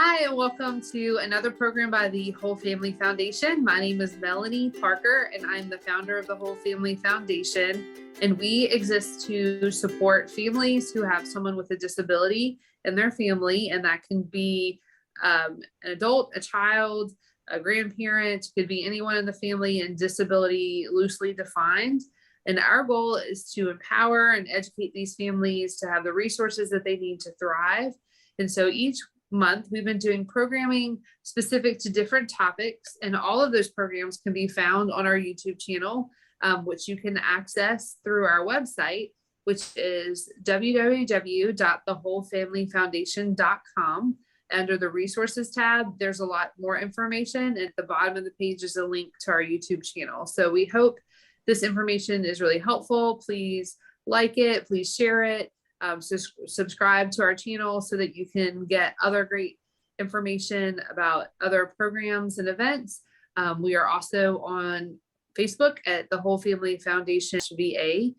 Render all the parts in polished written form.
Hi, and welcome to another program by the Whole Family Foundation. My name is Melanie Parker, and I'm the founder of the Whole Family Foundation. And we exist to support families who have someone with a disability in their family, and that can be an adult, a child, a grandparent, could be anyone in the family, and disability loosely defined. And our goal is to empower and educate these families to have the resources that they need to thrive. And so each month we've been doing programming specific to different topics, and all of those programs can be found on our YouTube channel, which you can access through our website, which is www.thewholefamilyfoundation.com. Under the resources tab, there's a lot more information. At the bottom of the page is a link to our YouTube channel. So we hope this information is really helpful. Please like it, please share it. Subscribe to our channel so that you can get other great information about other programs and events. We are also on Facebook at the Whole Family Foundation VA.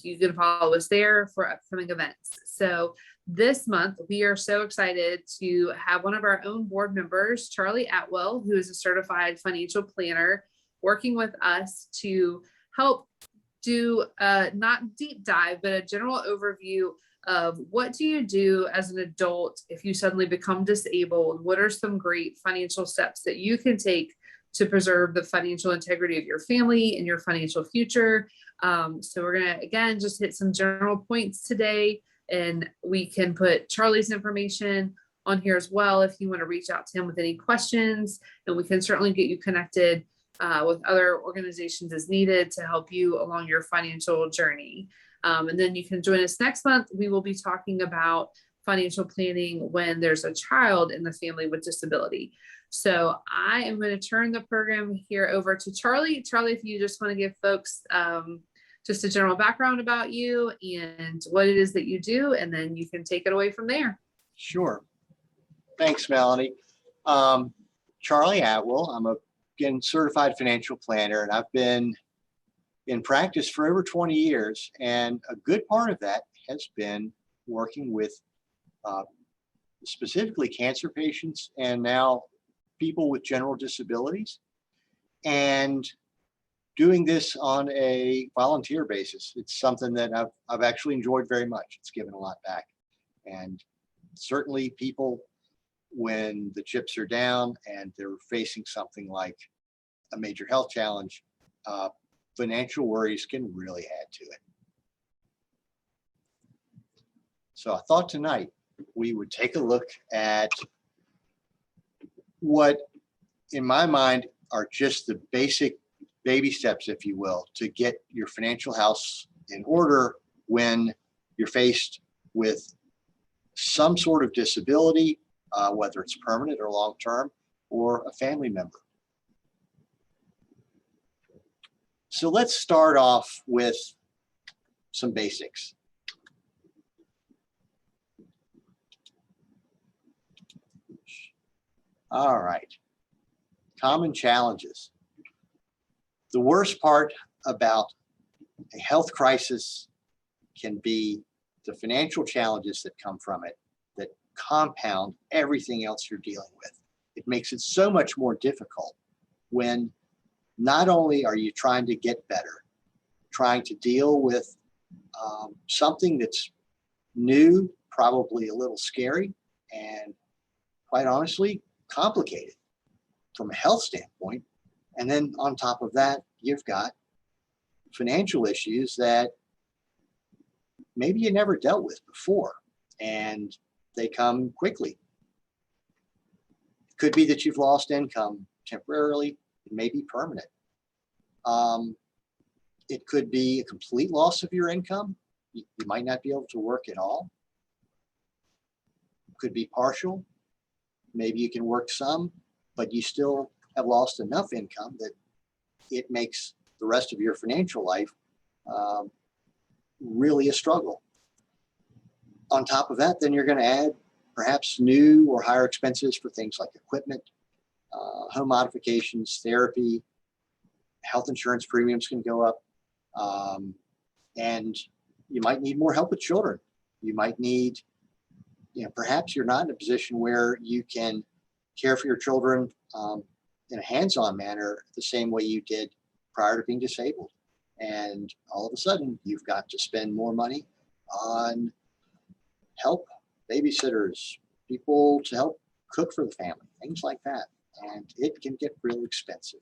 You can follow us there for upcoming events. So this month, we are so excited to have one of our own board members, Charlie Atwill, who is a certified financial planner, working with us to help do not deep dive, but a general overview of what do you do as an adult if you suddenly become disabled? What are some great financial steps that you can take to preserve the financial integrity of your family and your financial future? So we're gonna, again, just hit some general points today, and we can put Charlie's information on here as well if you want to reach out to him with any questions, and we can certainly get you connected with other organizations as needed to help you along your financial journey. And then you can join us next month. We will be talking about financial planning when there's a child in the family with disability. So I am going to turn the program here over to Charlie. Charlie, if you just want to give folks just a general background about you and what it is that you do, and then you can take it away from there. Sure. Thanks, Melanie. Charlie Atwill. I'm a certified financial planner, and I've been in practice for over 20 years. And a good part of that has been working with specifically cancer patients and now people with general disabilities, and doing this on a volunteer basis. It's something that I've actually enjoyed very much. It's given a lot back. And certainly people, when the chips are down and they're facing something like a major health challenge, financial worries can really add to it. So I thought tonight we would take a look at what, in my mind, are just the basic baby steps, if you will, to get your financial house in order when you're faced with some sort of disability, whether it's permanent or long-term, or a family member. So let's start off with some basics. All right, common challenges. The worst part about a health crisis can be the financial challenges that come from it, that compound everything else you're dealing with. It makes it so much more difficult when not only are you trying to get better, trying to deal with something that's new, probably a little scary, and quite honestly, complicated from a health standpoint. And then on top of that, you've got financial issues that maybe you never dealt with before, and they come quickly. It could be that you've lost income temporarily. It may be permanent. It could be a complete loss of your income. You might not be able to work at all. It could be partial. Maybe you can work some, but you still have lost enough income that it makes the rest of your financial life really a struggle. On top of that, then you're going to add perhaps new or higher expenses for things like equipment, home modifications, therapy, health insurance premiums can go up, and you might need more help with children. You might need perhaps you're not in a position where you can care for your children in a hands-on manner the same way you did prior to being disabled. And all of a sudden, you've got to spend more money on help, babysitters, people to help cook for the family, things like that. And it can get real expensive.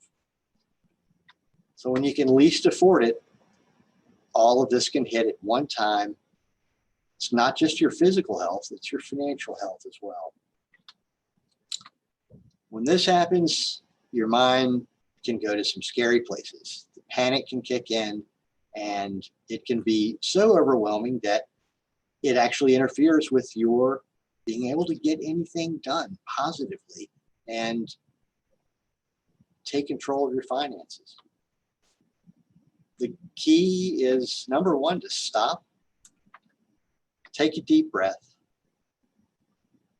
So when you can least afford it, all of this can hit at one time. It's not just your physical health, it's your financial health as well. When this happens, your mind can go to some scary places. The panic can kick in, and it can be so overwhelming that it actually interferes with your being able to get anything done positively and take control of your finances. The key is, number one, to stop, take a deep breath,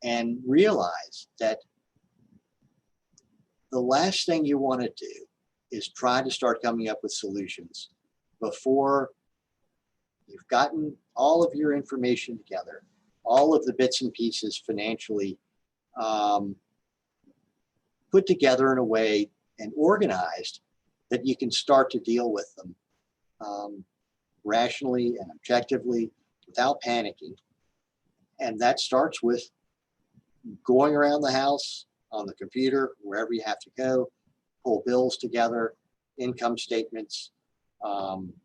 and realize that the last thing you want to do is try to start coming up with solutions before you've gotten all of your information together, all of the bits and pieces financially put together in a way and organized that you can start to deal with them rationally and objectively without panicking. And that starts with going around the house, on the computer, wherever you have to go, pull bills together, income statements,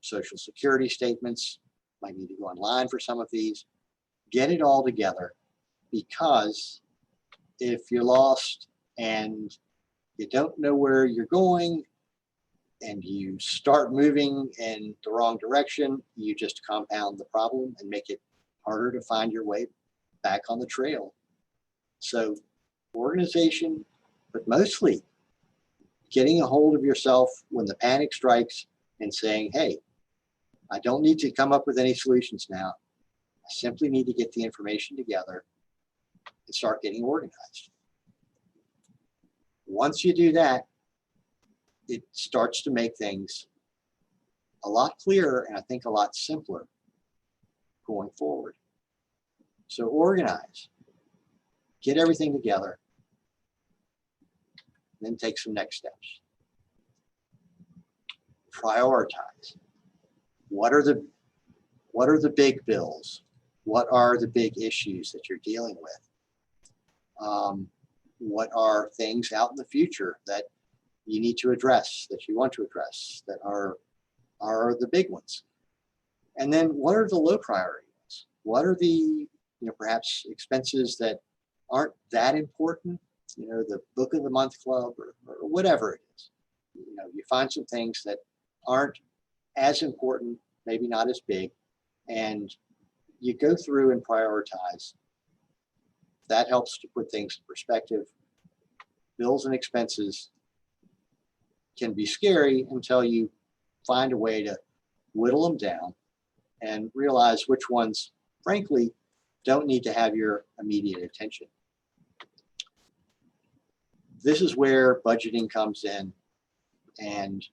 social security statements, might need to go online for some of these, get it all together, because if you're lost and you don't know where you're going and you start moving in the wrong direction, you just compound the problem and make it harder to find your way back on the trail. So organization, but mostly getting a hold of yourself when the panic strikes and saying, hey, I don't need to come up with any solutions now. I simply need to get the information together and start getting organized. Once you do that, it starts to make things a lot clearer and I think a lot simpler going forward. So organize, get everything together, then take some next steps. Prioritize. What are the big bills? What are the big issues that you're dealing with? What are things out in the future that you need to address, that you want to address, that are the big ones? And then what are the low priority ones? What are the, perhaps expenses that aren't that important? The book of the month club or whatever it is. You find some things that aren't as important, maybe not as big, and you go through and prioritize. That helps to put things in perspective. Bills and expenses can be scary until you find a way to whittle them down and realize which ones, frankly, don't need to have your immediate attention. This is where budgeting comes in, and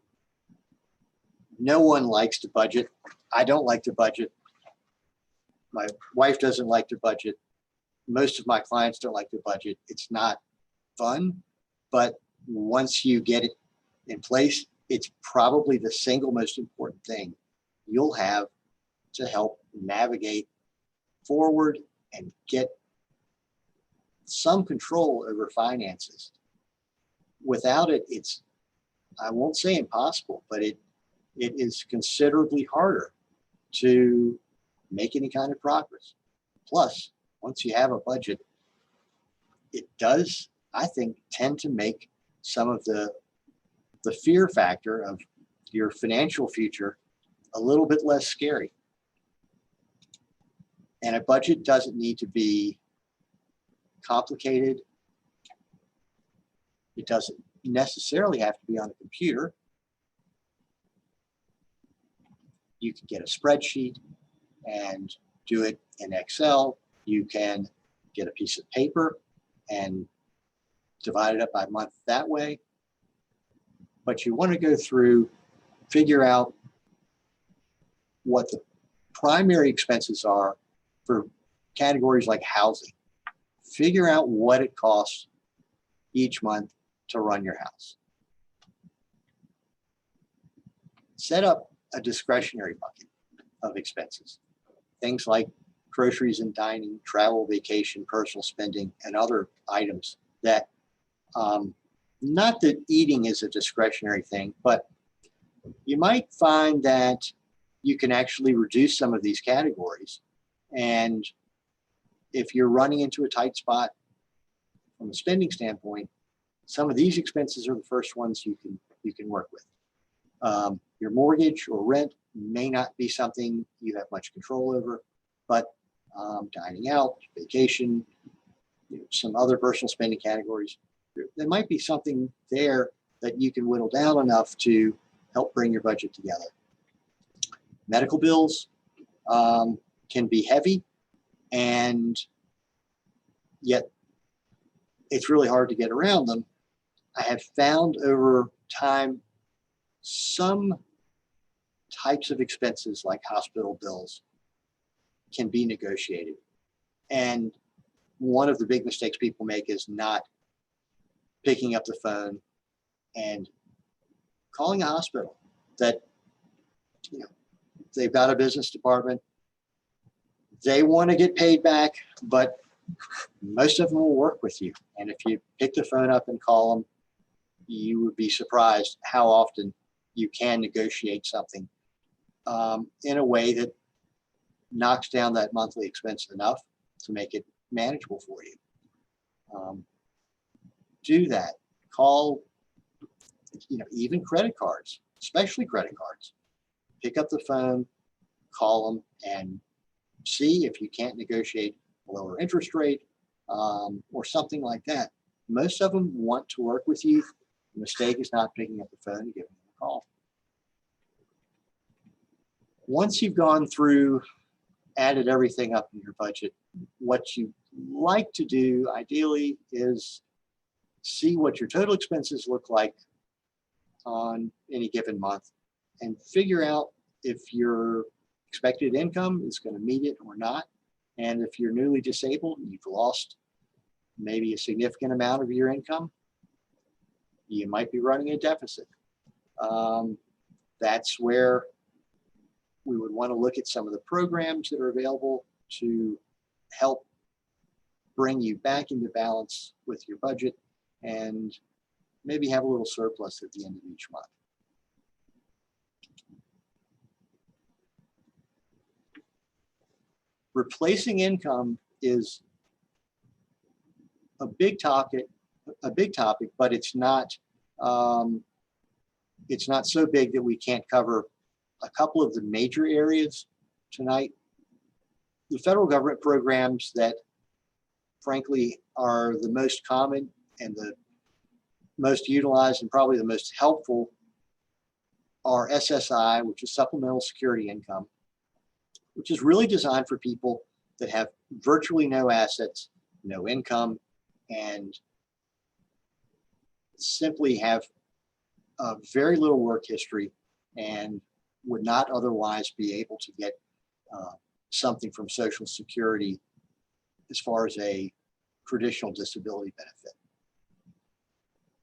no one likes to budget. I don't like to budget. My wife doesn't like to budget. Most of my clients don't like to budget. It's not fun, but once you get it in place, it's probably the single most important thing you'll have to help navigate forward and get some control over finances. Without it, it's, I won't say impossible, but it is considerably harder to make any kind of progress. Plus, once you have a budget, it does, I think, tend to make some of the fear factor of your financial future a little bit less scary. And a budget doesn't need to be complicated. It doesn't necessarily have to be on a computer. You can get a spreadsheet and do it in Excel. You can get a piece of paper and divide it up by month that way. But you want to go through, figure out what the primary expenses are for categories like housing. Figure out what it costs each month to run your house. Set up a discretionary bucket of expenses. Things like groceries and dining, travel, vacation, personal spending, and other items that, not that eating is a discretionary thing, but you might find that you can actually reduce some of these categories. And if you're running into a tight spot from a spending standpoint, some of these expenses are the first ones you can work with. Your mortgage or rent may not be something you have much control over, but dining out, vacation, some other personal spending categories, there might be something there that you can whittle down enough to help bring your budget together. Medical bills can be heavy, and yet it's really hard to get around them. I have found over time some types of expenses like hospital bills can be negotiated. And one of the big mistakes people make is not picking up the phone and calling a hospital that, they've got a business department. They want to get paid back, but most of them will work with you. And if you pick the phone up and call them, you would be surprised how often you can negotiate something in a way that knocks down that monthly expense enough to make it manageable for you. Do that. Call, even credit cards, especially credit cards. Pick up the phone, call them, and see if you can't negotiate a lower interest rate or something like that. Most of them want to work with you. The mistake is not picking up the phone and giving them a call. Once you've gone through, added everything up in your budget, what you like to do ideally is see what your total expenses look like on any given month and figure out if your expected income is going to meet it or not. And if you're newly disabled and you've lost maybe a significant amount of your income, you might be running a deficit. That's where we would want to look at some of the programs that are available to help bring you back into balance with your budget and maybe have a little surplus at the end of each month. Replacing income is a big topic, but it's not so big that we can't cover a couple of the major areas tonight. The federal government programs that frankly are the most common and the most utilized and probably the most helpful are SSI, which is Supplemental Security Income, which is really designed for people that have virtually no assets, no income, and simply have very little work history and would not otherwise be able to get something from Social Security as far as a traditional disability benefit.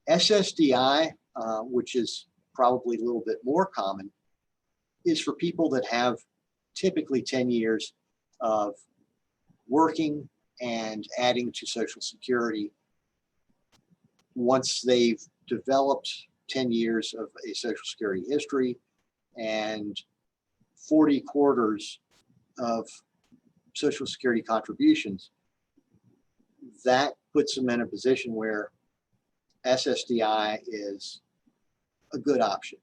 SSDI, which is probably a little bit more common, is for people that have typically 10 years of working and adding to Social Security. Once they've developed 10 years of a Social Security history and 40 quarters of Social Security contributions, that puts them in a position where SSDI is a good option.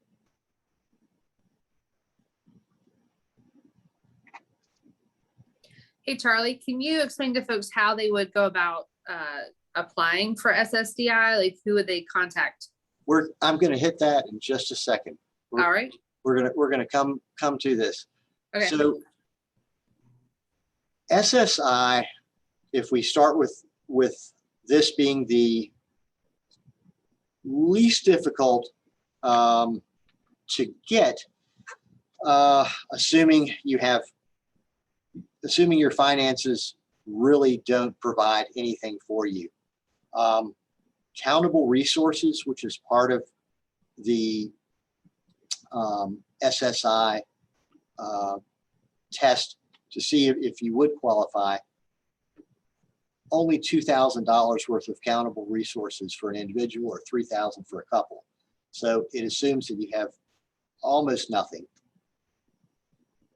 Hey, Charlie, can you explain to folks how they would go about applying for SSDI? Like, who would they contact? I'm going to hit that in just a second. All right. We're gonna come to this. Okay. So SSI, if we start with this being the least difficult to get, assuming your finances really don't provide anything for you. Countable resources, which is part of the SSI test to see if you would qualify, only $2,000 worth of countable resources for an individual or $3,000 for a couple. So it assumes that you have almost nothing.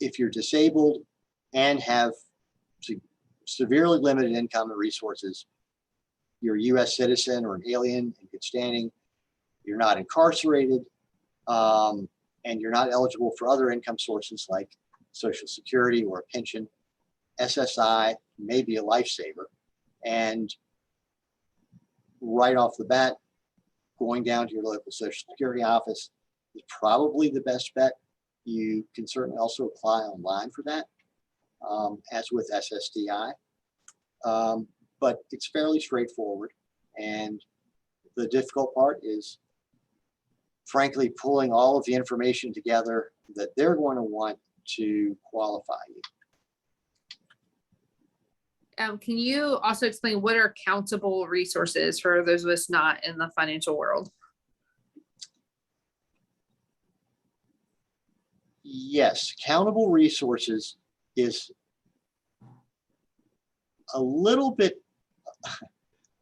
If you're disabled and have severely limited income and resources, you're a US citizen or an alien in good standing, you're not incarcerated, and you're not eligible for other income sources like Social Security or a pension, SSI may be a lifesaver. And right off the bat, going down to your local Social Security office is probably the best bet. You can certainly also apply online for that, as with SSDI. But it's fairly straightforward. And the difficult part is, frankly, pulling all of the information together that they're going to want to qualify you. Can you also explain what are countable resources for those of us not in the financial world? Yes, countable resources is a little bit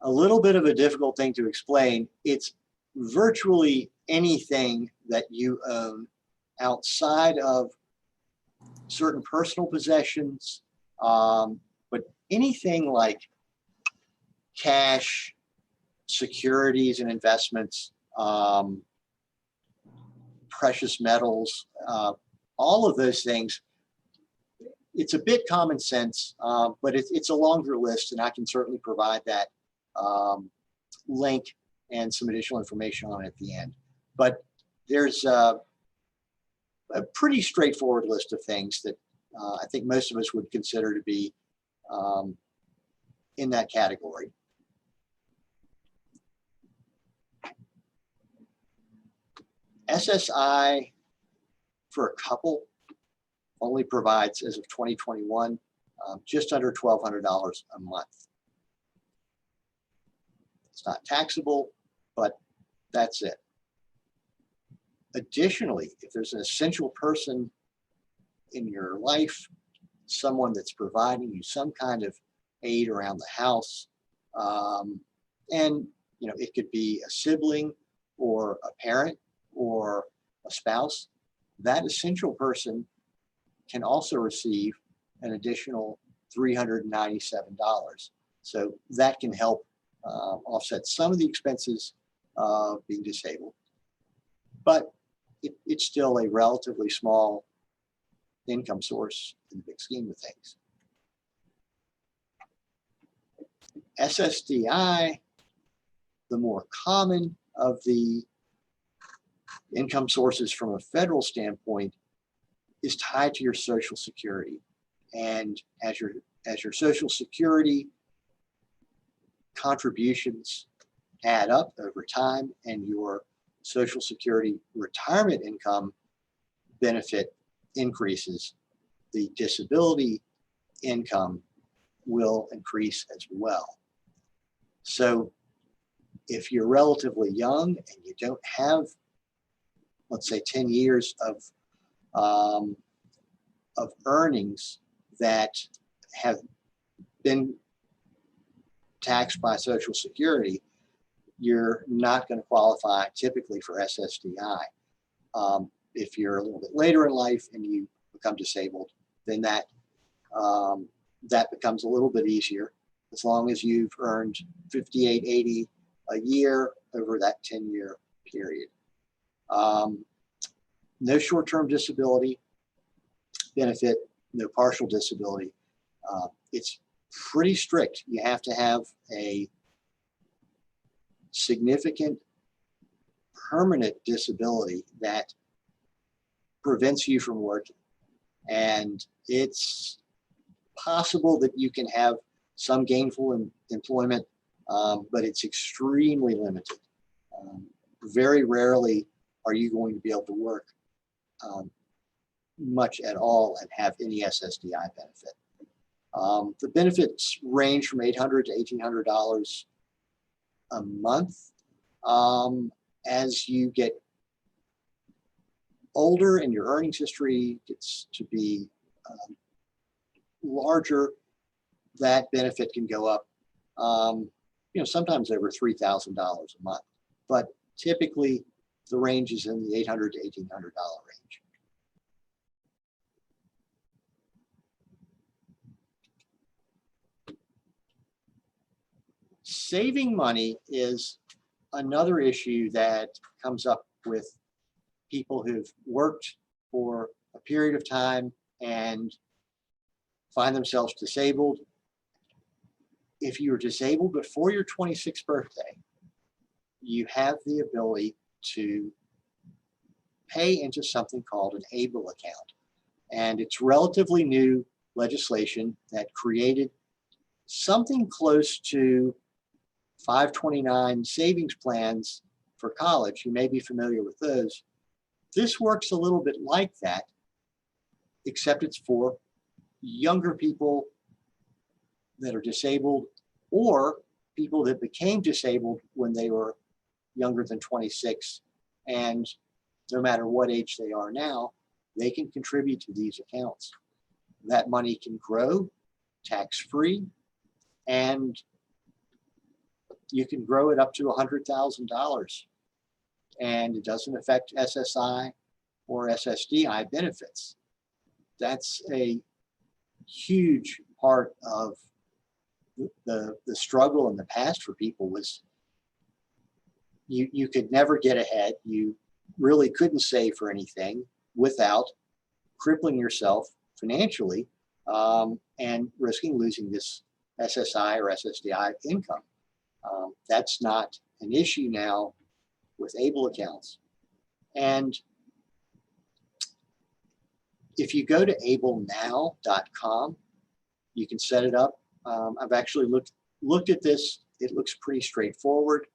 of a difficult thing to explain. It's virtually anything that you own outside of certain personal possessions, but anything like cash, securities and investments, precious metals, all of those things. It's a bit common sense, but it's a longer list, and I can certainly provide that link and some additional information on it at the end. But there's a pretty straightforward list of things that I think most of us would consider to be in that category. SSI for a couple only provides, as of 2021, just under $1,200 a month. It's not taxable, but that's it. Additionally, if there's an essential person in your life, someone that's providing you some kind of aid around the house, and it could be a sibling or a parent or a spouse, that essential person can also receive an additional $397. So that can help offset some of the expenses of being disabled, but it's still a relatively small income source in the big scheme of things. SSDI, the more common of the income sources from a federal standpoint, is tied to your Social Security. And as your Social Security contributions add up over time and your Social Security retirement income benefit increases, the disability income will increase as well. So if you're relatively young and you don't have, let's say, 10 years of earnings that have been taxed by Social Security, you're not going to qualify typically for SSDI. If you're a little bit later in life and you become disabled, then that becomes a little bit easier, as long as you've earned $58.80 a year over that 10-year period. No short-term disability benefit, no partial disability. It's pretty strict. You have to have a significant permanent disability that prevents you from working. And it's possible that you can have some gainful employment, but it's extremely limited. Very rarely are you going to be able to work much at all and have any SSDI benefit. The benefits range from $800 to $1,800 a month. As you get older and your earnings history gets to be larger, that benefit can go up, sometimes over $3,000 a month. But typically, the range is in the $800 to $1,800 range. Saving money is another issue that comes up with people who've worked for a period of time and find themselves disabled. If you're disabled before your 26th birthday, you have the ability to pay into something called an ABLE account. And it's relatively new legislation that created something close to 529 savings plans for college. You may be familiar with those. This works a little bit like that, except it's for younger people that are disabled or people that became disabled when they were younger than 26, and no matter what age they are now, they can contribute to these accounts. That money can grow tax-free, and you can grow it up to $100,000, and it doesn't affect SSI or SSDI benefits. That's a huge part of the struggle in the past for people. Was you could never get ahead. You really couldn't save for anything without crippling yourself financially and risking losing this SSI or SSDI income. That's not an issue now with ABLE accounts. And if you go to ablenow.com, you can set it up. I've actually looked at this. It looks pretty straightforward,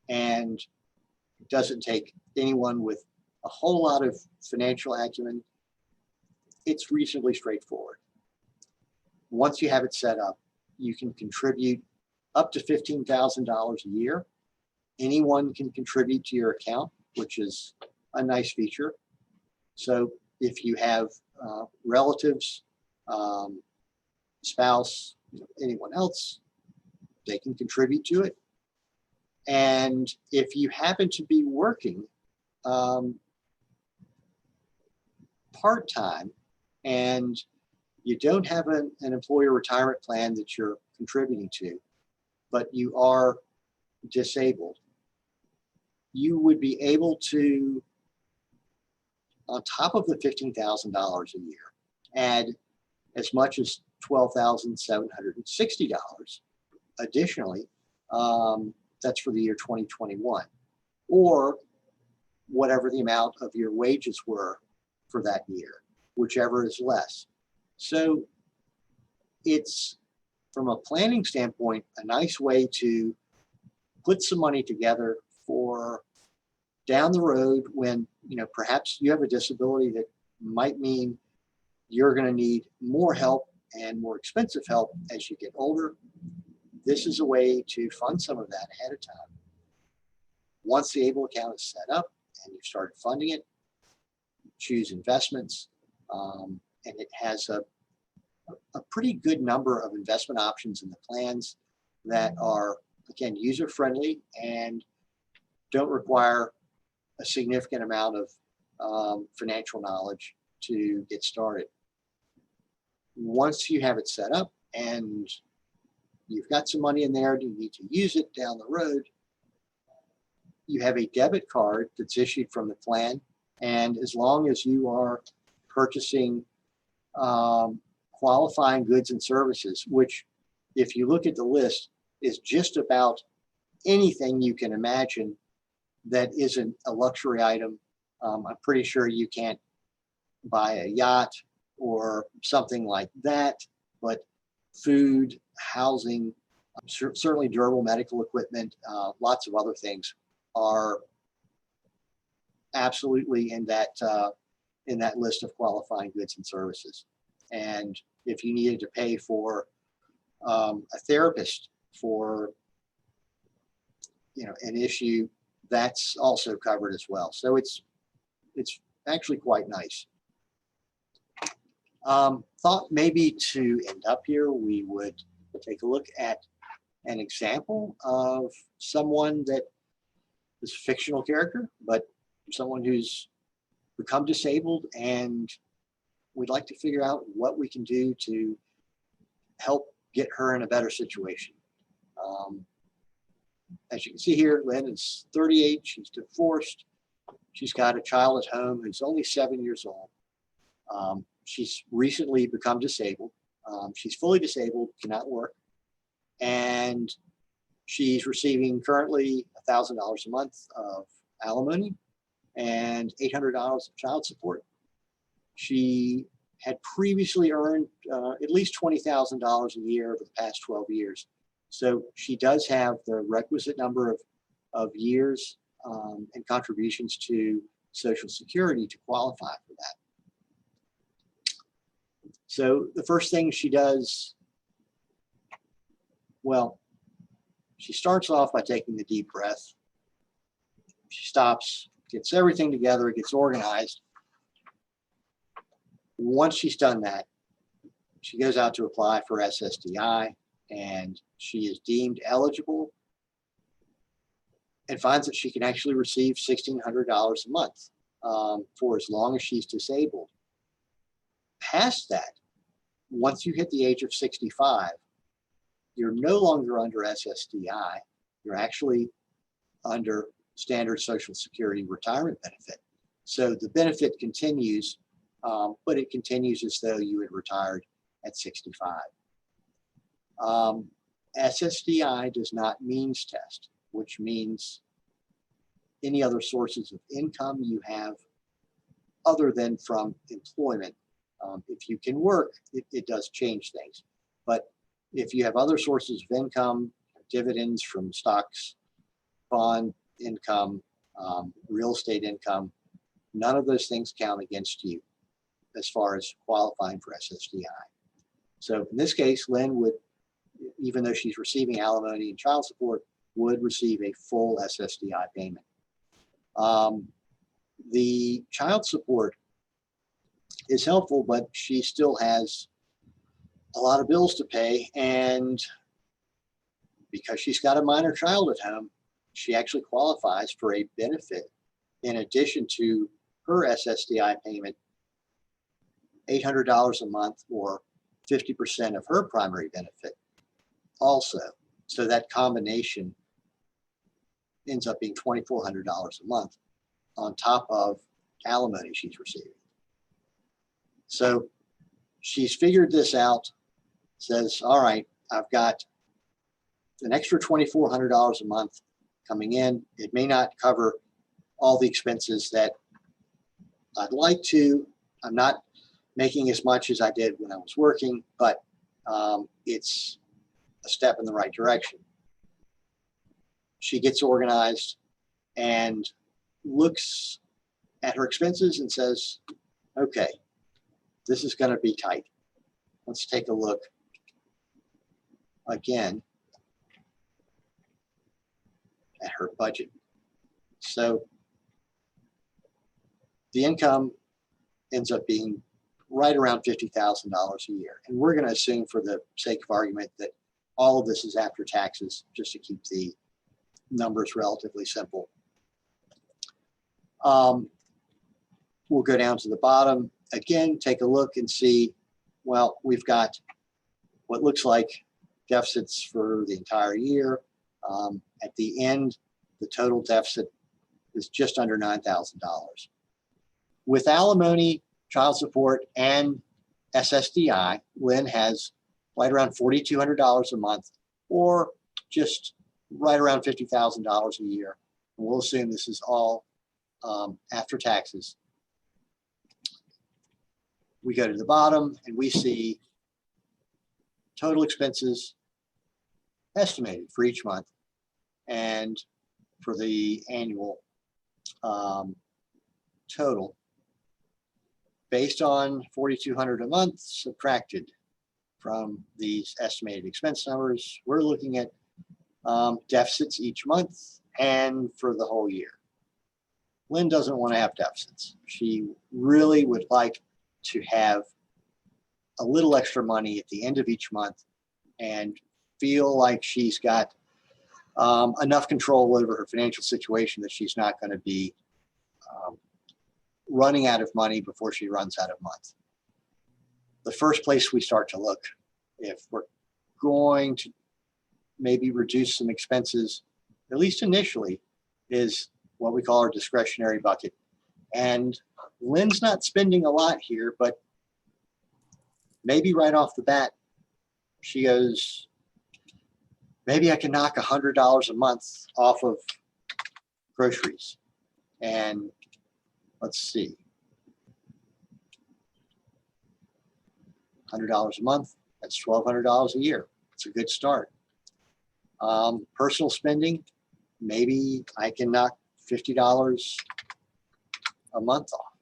and it doesn't take anyone with a whole lot of financial acumen. It's reasonably straightforward. Once you have it set up, you can contribute up to $15,000 a year. Anyone can contribute to your account, which is a nice feature. So if you have relatives, spouse, anyone else, they can contribute to it. And if you happen to be working part-time and you don't have an employer retirement plan that you're contributing to, but you are disabled, you would be able to, on top of the $15,000 a year, add as much as $12,760 additionally. That's for the year 2021, or whatever the amount of your wages were for that year, whichever is less. So it's, from a planning standpoint, a nice way to put some money together for down the road when, perhaps you have a disability that might mean you're going to need more help and more expensive help as you get older. This is a way to fund some of that ahead of time. Once the ABLE account is set up and you've started funding it, choose investments, and it has a pretty good number of investment options in the plans that are, again, user-friendly and don't require a significant amount of financial knowledge to get started. Once you have it set up and you've got some money in there, you need to use it down the road, you have a debit card that's issued from the plan. And as long as you are purchasing qualifying goods and services, which, if you look at the list, is just about anything you can imagine that isn't a luxury item. I'm pretty sure you can't buy a yacht or something like that, but food, housing, certainly durable medical equipment, lots of other things are absolutely in that list of qualifying goods and services. And if you needed to pay for a therapist for an issue, that's also covered as well. So it's actually quite nice. Thought maybe to end up here, we would take a look at an example of someone that is a fictional character, but someone who's become disabled, and we'd like to figure out what we can do to help get her in a better situation. As you can see here, Lynn is 38. She's divorced. She's got a child at home who's only 7 years old. She's recently become disabled. She's fully disabled, cannot work. And she's receiving currently $1,000 a month of alimony and $800 of child support. She had previously earned at least $20,000 a year over the past 12 years. So she does have the requisite number of years and contributions to Social Security to qualify for that. So the first thing she does, well, she starts off by taking the deep breath. She stops, gets everything together, gets organized. Once she's done that, she goes out to apply for SSDI, and she is deemed eligible and finds that she can actually receive $1,600 a month for as long as she's disabled. Past that, once you hit the age of 65, you're no longer under SSDI. You're actually under standard Social Security retirement benefit. So the benefit continues, but it continues as though you had retired at 65. SSDI does not means test, which means any other sources of income you have other than from employment. If you can work, it does change things. But if you have other sources of income, dividends from stocks, bond income, real estate income, none of those things count against you as far as qualifying for SSDI. So in this case, Lynn would, even though she's receiving alimony and child support, would receive a full SSDI payment. The child support is helpful, but she still has a lot of bills to pay, and because she's got a minor child at home, she actually qualifies for a benefit in addition to her SSDI payment, $800 a month or 50% of her primary benefit also. So that combination ends up being $2,400 a month on top of alimony she's receiving. So she's figured this out, says, all right, I've got an extra $2,400 a month coming in. It may not cover all the expenses that I'd like to. I'm not making as much as I did when I was working, but it's a step in the right direction. She gets organized and looks at her expenses and says, okay, this is going to be tight. Let's take a look again at her budget. So the income ends up being right around $50,000 a year. And we're going to assume, for the sake of argument, that all of this is after taxes, just to keep the numbers relatively simple. We'll go down to the bottom. Again, take a look and see, well, we've got what looks like deficits for the entire year. At the end, the total deficit is just under $9,000. With alimony, child support, and SSDI, Lynn has right around $4,200 a month, or just right around $50,000 a year. And we'll assume this is all after taxes. We go to the bottom and we see total expenses estimated for each month and for the annual total based on $4,200 a month subtracted from these estimated expense numbers, we're looking at deficits each month and for the whole year. Lynn doesn't want to have deficits. She really would like to have a little extra money at the end of each month and feel like she's got enough control over her financial situation that she's not going to be running out of money before she runs out of month. The first place we start to look, if we're going to maybe reduce some expenses, at least initially, is what we call our discretionary bucket. And Lynn's not spending a lot here, but maybe right off the bat, she goes, maybe I can knock $100 a month off of groceries. And let's see, $100 a month, that's $1,200 a year. It's a good start. Personal spending, maybe I can knock $50 a month off.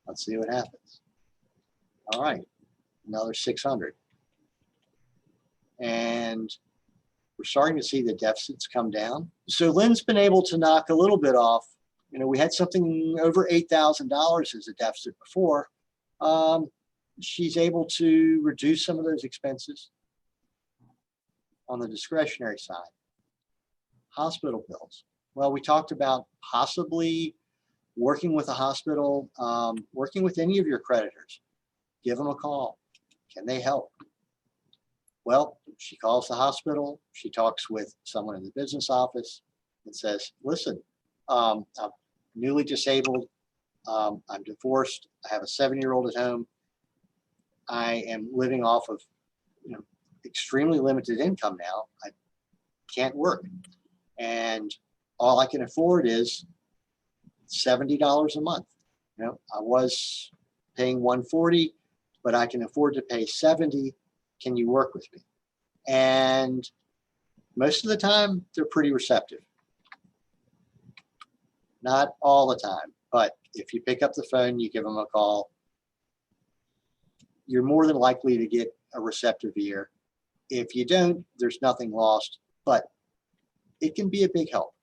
Let's see what happens. All right, another 600. And we're starting to see the deficits come down. So Lynn's been able to knock a little bit off. You know, we had something over $8,000 as a deficit before. She's able to reduce some of those expenses on the discretionary side. Hospital bills. Well, we talked about possibly working with a hospital, working with any of your creditors. Give them a call. Can they help? Well, she calls the hospital. She talks with someone in the business office and says, listen, I'm newly disabled. I'm divorced. I have a 7-year-old at home. I am living off of, extremely limited income now. I can't work. And all I can afford is $70 a month. I was paying $140, but I can afford to pay $70. Can you work with me? And most of the time, they're pretty receptive. Not all the time, but if you pick up the phone, you give them a call, you're more than likely to get a receptive ear. If you don't, there's nothing lost, but it can be a big help.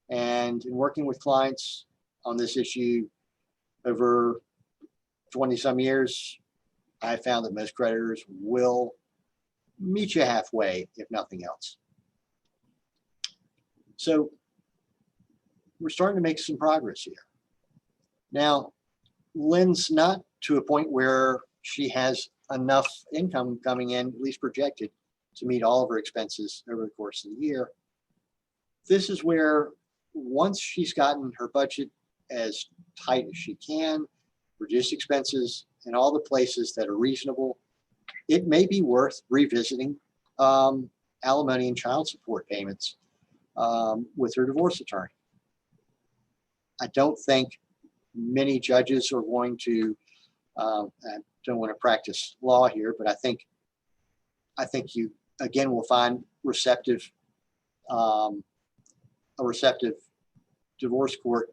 And in working with clients on this issue over 20 some years, I found that most creditors will meet you halfway, if nothing else. So we're starting to make some progress here. Now, Lynn's not to a point where she has enough income coming in, at least projected, to meet all of her expenses over the course of the year. This is where once she's gotten her budget as tight as she can, reduce expenses in all the places that are reasonable, it may be worth revisiting alimony and child support payments with her divorce attorney. I don't think many judges are going to, I don't want to practice law here, but I think you, again, will find a receptive divorce court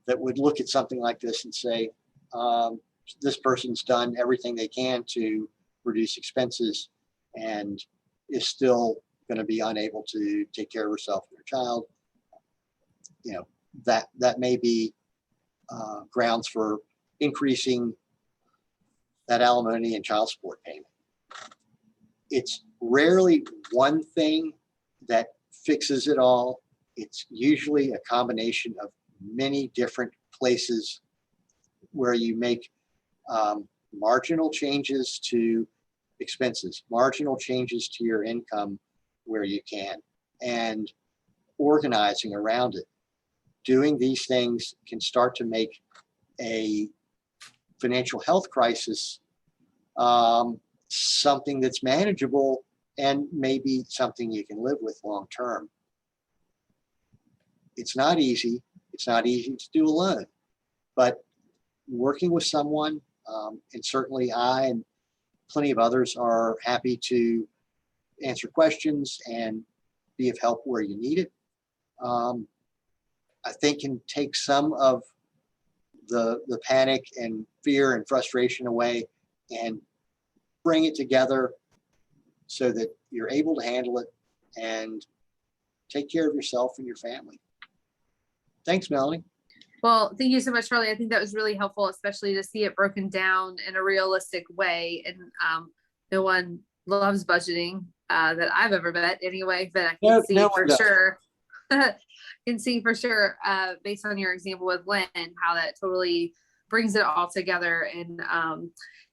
that would look at something like this and say, this person's done everything they can to reduce expenses and is still going to be unable to take care of herself and her child. That may be grounds for increasing that alimony and child support payment. It's rarely one thing that fixes it all. It's usually a combination of many different places where you make marginal changes to expenses, marginal changes to your income where you can, and organizing around it. Doing these things can start to make a financial health crisis something that's manageable and maybe something you can live with long term. It's not easy. It's not easy to do alone, but working with someone, and certainly I and plenty of others are happy to answer questions and be of help where you need it. I think can take some of the panic and fear and frustration away and bring it together so that you're able to handle it and take care of yourself and your family. Thanks, Melanie. Well, thank you so much, Charlie. I think that was really helpful, especially to see it broken down in a realistic way. And no one loves budgeting that I've ever met anyway, but I can see for sure, can see for sure, based on your example with Lynn, how that totally brings it all together. And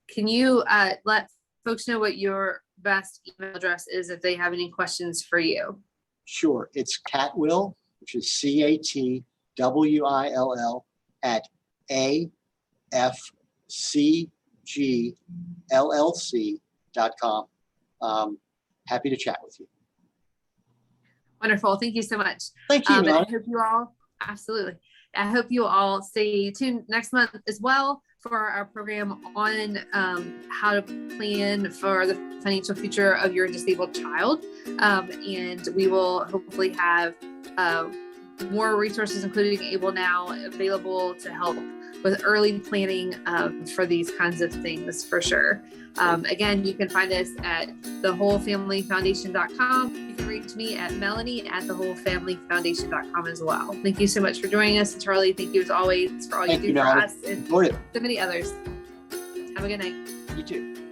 can you let folks know what your best email address is if they have any questions for you? Sure. It's Catwill, which is CATWILL at AFCGLLC.com. Happy to chat with you. Wonderful. Thank you so much. Thank you. I hope you all, absolutely. I hope you all stay tuned next month as well for our program on how to plan for the financial future of your disabled child. And we will hopefully have more resources, including Able Now, available to help with early planning for these kinds of things for sure. Again, you can find us at thewholefamilyfoundation.com. You can reach me at melanie@thewholefamilyfoundation.com as well. Thank you so much for joining us. And Charlie, thank you as always for all you do for us and so many others. Have a good night. You too.